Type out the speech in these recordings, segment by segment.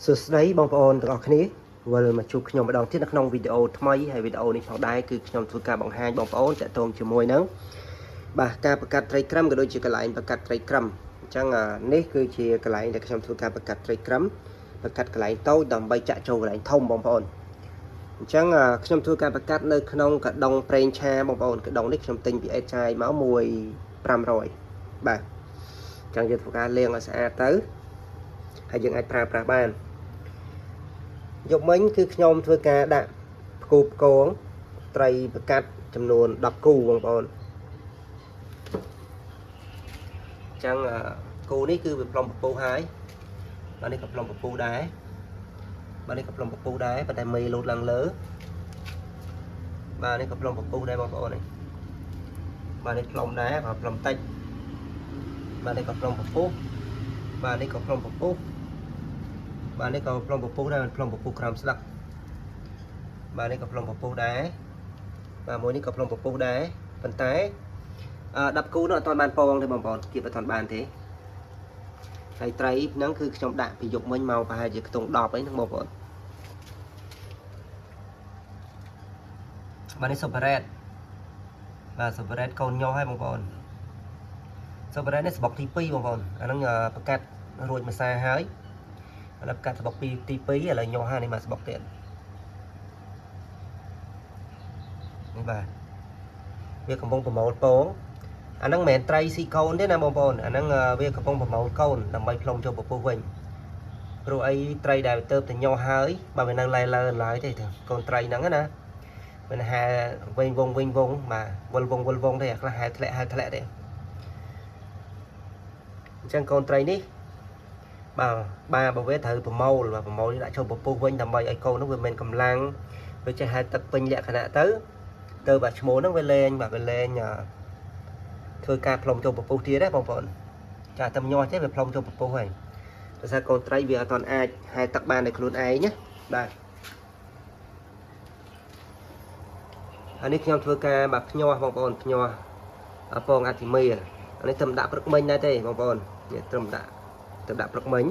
សួស្តីបងប្អូនទាំងអស់គ្នាវិលមកជួបខ្ញុំម្ដងទៀតនៅក្នុងវីដេអូថ្មីហើយវីដេអូនេះផងដែរគឺខ្ញុំធ្វើការបង្ហាញបងប្អូនតាក់ទងជាមួយនឹងបាទការបង្កាត់ត្រីក្រឹមក៏ដូចជាកន្លែងបង្កាត់ត្រីក្រឹមអញ្ចឹងនេះគឺជាកន្លែងដែលខ្ញុំធ្វើការបង្កាត់ត្រីក្រឹមបង្កាត់កន្លែងតូចដើម្បីចាក់ចូលកន្លែងធំបងប្អូនអញ្ចឹងខ្ញុំធ្វើការបង្កាត់នៅក្នុងកដុងប្រេងឆាបងប្អូនកដុងនេះខ្ញុំទិញពីអេតចាយមក1.500បាទអញ្ចឹងយើងធ្វើការលាងឲ្យស្អាតទៅហើយយើងអាចប្រើប្រាស់បានយកមិញគឺខ្ញុំធ្វើការដាក់ផ្គូផ្គងត្រីបង្កាត់ចំនួន10គូបងប្អូនអញ្ចឹងគូនេះគឺវាផ្លុំពពុះហើយបាទនេះក៏ផ្លុំពពុះដែរបាទនេះក៏ផ្លុំពពុះដែរប៉ុន្តែមេលោតឡើងលើបាទនេះក៏ផ្លុំពពុះដែរបងប្អូននេះបាទនេះផ្លុំដែរបាទផ្លុំតិចបាទនេះក៏ផ្លុំពពុះបាទនេះក៏ផ្លុំពពុះបាទនេះក៏ផ្លុំពពុះដែរផ្លុំពពុះក្រោមស្លឹកបាទនេះក៏ផ្លុំពពុះដែរបាទមួយនេះក៏ផ្លុំពពុះដែរប៉ុន្តែ10គូនោះអត់ទាន់បានពងទេបងប្អូនគៀបអត់ទាន់បានទេហើយត្រីហ្នឹងគឺខ្ញុំដាក់ពីយកមិញមកប្រហែលជាខ្ទង់10អីហ្នឹងបងប្អូនបាទនេះសុបរ៉េតបាទសុបរ៉េតកូនញោហើយបងប្អូនសុបរ៉េតនេះសបុកទី2បងប្អូនអាហ្នឹងប្រកាត់រួចម្សាហើយឥឡូវកាត់សបុកទី2ឥឡូវញោហើយនេះមកសបុកទៀតនេះបាទវាកំពុងប្រមូលពងអាហ្នឹងមិនមែនត្រីស៊ីកូនទេណាបងប្អូនអាហ្នឹងវាកំពុងប្រមូលកូនដើម្បីផ្លុំចូលពពុះវិញព្រោះអីត្រីដែលទៅតែញោហើយបើវានៅឡែលើឡើយទេកូនត្រីហ្នឹងណាមិនហែវិញវងបាទវិលវងទេអាខ្លះហែធ្លាក់ទេអញ្ចឹងកូនត្រីនេះបើវាត្រូវប្រមូលដាក់ចូលពពុះវិញដើម្បីឲ្យកូននោះវាមានកម្លាំងវាចេះហែទឹកពេញលក្ខណៈទៅបាទឈ្មោះហ្នឹងវាលែងធ្វើការផ្លុំចូលពពុះទៀតទេបងប្អូនចាតែញ័រទេវាផ្លុំចូលពពុះហើយដោយសារកូនត្រីវាអត់ទាន់អាចហែទឹកបានដោយខ្លួនឯងណាបាទអានេះខ្ញុំធ្វើការបាទភ្ញាស់បងប្អូនភ្ញាស់ពងអាធីមីអានេះត្រឹមដាក់ព្រឹកមិញដែរទេបងប្អូននេះត្រឹមដាក់ព្រឹកមិញ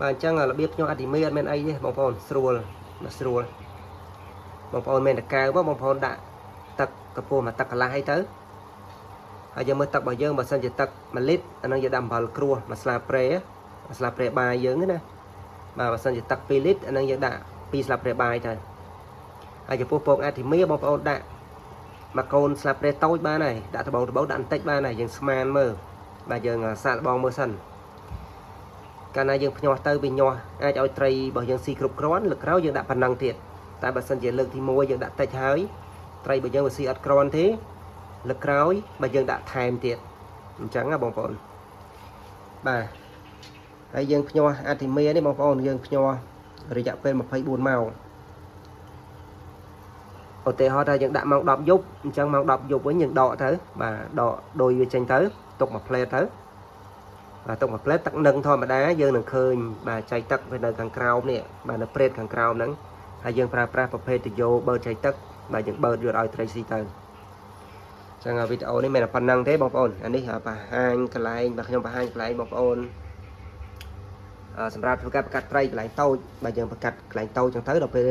បាទអញ្ចឹងរបៀបភ្ញាស់អាធីមីអត់មានអីទេបងប្អូនស្រួលបងប្អូនមានតកៅបងប្អូនដាក់ទឹកកំពស់មកទឹកកន្លះអីទៅហើយយើងមើលទឹករបស់យើងបើសិនជាទឹក1លីត្រអានឹងយើងដាក់អំបិលក្រួសមួយស្លាបព្រាបាយយើងណាបាទបើសិនជាទឹក2លីត្រអានឹងយើងដាក់2ស្លាបព្រាបាយទៅហើយចំពោះពងអាធីមីបងប្អូនដាក់មួយកូនស្លាបព្រាតូចបានហើយដាក់ត្បូងដាក់បន្តិចបានហើយយើងស្មានមើលបាទយើងសាកល្បងមើលសិនកាលណាយើងភ្ញាស់ទៅវាញាស់អាចឲ្យត្រីរបស់យើងស៊ីគ្រប់គ្រាន់លើកក្រោយយើងដាក់ប៉ុណ្ណឹងទៀតតែបើសិនជាលើកទី1យើងដាក់តិចហើយត្រីរបស់យើងវាស៊ីអត់គ្រាន់ទេលើកក្រោយបើយើងដាក់ថែមទៀតអញ្ចឹងណាបងប្អូនបាទហើយយើងភ្ញាស់អាធីមីនេះបងប្អូនយើងភ្ញាស់រយៈពេល24ម៉ោងឧទាហរណ៍ថាយើងដាក់ម៉ោង10យប់អញ្ចឹងម៉ោង10យប់វិញយើងដកទៅបាទដកដោយវាចេញទៅទុកមួយផ្លែតទៅបាទទុកមួយផ្លែតទឹកនឹងធម្មតាយើងនឹងឃើញបាទចៃទឹកវានៅខាងក្រោមនេះបាទនៅព្រែតខាងក្រោមហ្នឹងហើយយើងប្រើប្រាស់ប្រភេទទយោបឺតចៃទឹកបាទយើងបឺតយកឲ្យត្រីស៊ីទៅចឹងវីដេអូនេះមិនតែប៉ុណ្្នឹងទេបងប្អូនអានេះបង្ហាញកន្លែងបាទខ្ញុំបង្ហាញកន្លែងបងប្អូនសម្រាប់ធ្វើការបង្កាត់ត្រីកន្លែងតូចបាទយើងបង្កាត់កន្លែងតូចចឹងទៅដល់ពេល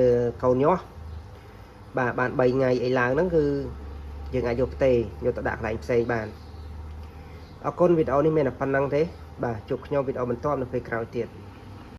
កូនញាស់បាទបាន3ថ្ងៃអីឡើងហ្នឹងគឺយើងអាចយកផ្ទេយកទៅដាក់កន្លែងផ្សេងបានអរគុណវីដេអូនេះមានតែប៉ុណ្្នឹងទេបាទជួបខ្ញុំវីដេអូបន្តនៅពេលក្រោយទៀត